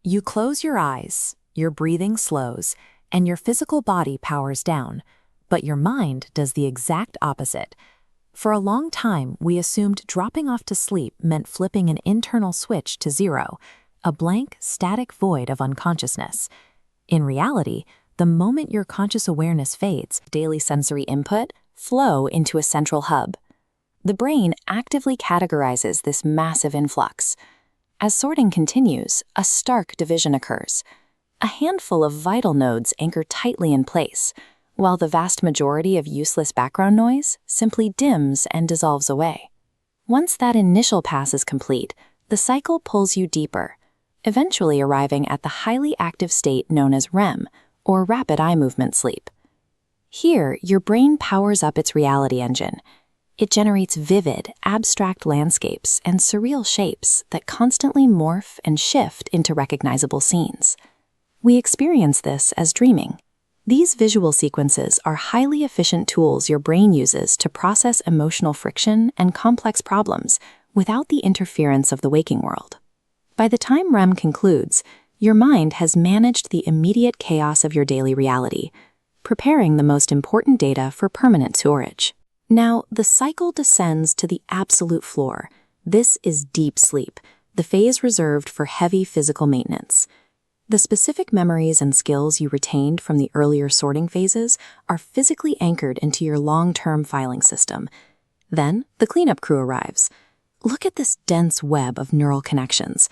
You close your eyes, your breathing slows, and your physical body powers down, but your mind does the exact opposite. For a long time, we assumed dropping off to sleep meant flipping an internal switch to zero, a blank, static void of unconsciousness. In reality, the moment your conscious awareness fades, daily sensory input flow into a central hub. The brain actively categorizes this massive influx. As sorting continues, a stark division occurs. A handful of vital nodes anchor tightly in place, while the vast majority of useless background noise simply dims and dissolves away. Once that initial pass is complete, the cycle pulls you deeper, eventually arriving at the highly active state known as REM, or rapid eye movement sleep. Here, your brain powers up its reality engine. It generates vivid, abstract landscapes and surreal shapes that constantly morph and shift into recognizable scenes. We experience this as dreaming. These visual sequences are highly efficient tools your brain uses to process emotional friction and complex problems without the interference of the waking world. By the time REM concludes, your mind has managed the immediate chaos of your daily reality, preparing the most important data for permanent storage. Now, the cycle descends to the absolute floor. This is deep sleep, the phase reserved for heavy physical maintenance. The specific memories and skills you retained from the earlier sorting phases are physically anchored into your long-term filing system. Then, the cleanup crew arrives. Look at this dense web of neural connections.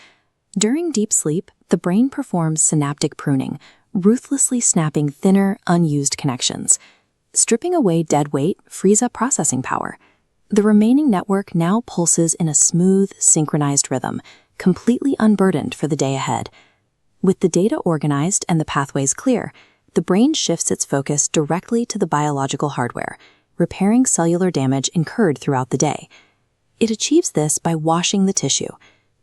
During deep sleep, the brain performs synaptic pruning, ruthlessly snapping thinner, unused connections. Stripping away dead weight frees up processing power. The remaining network now pulses in a smooth, synchronized rhythm, completely unburdened for the day ahead. With the data organized and the pathways clear, the brain shifts its focus directly to the biological hardware, repairing cellular damage incurred throughout the day. It achieves this by washing the tissue.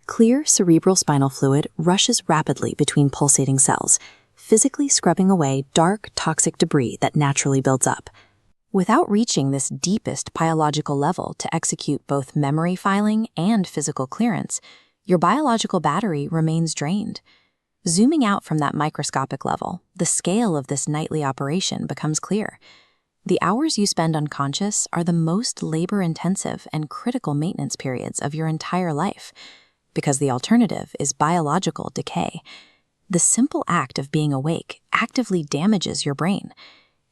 Clear cerebral spinal fluid rushes rapidly between pulsating cells, physically scrubbing away dark, toxic debris that naturally builds up. Without reaching this deepest biological level to execute both memory filing and physical clearance, your biological battery remains drained. Zooming out from that microscopic level, the scale of this nightly operation becomes clear. The hours you spend unconscious are the most labor-intensive and critical maintenance periods of your entire life, because the alternative is biological decay. The simple act of being awake actively damages your brain.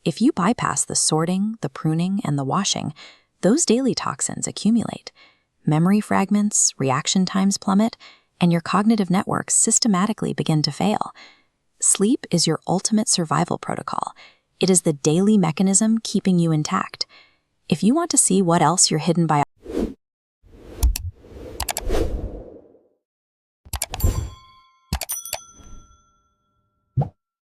If you bypass the sorting, the pruning, and the washing, those daily toxins accumulate. Memory fragments, reaction times plummet, and your cognitive networks systematically begin to fail. Sleep is your ultimate survival protocol. It is the daily mechanism keeping you intact. If you want to see what else your hidden biology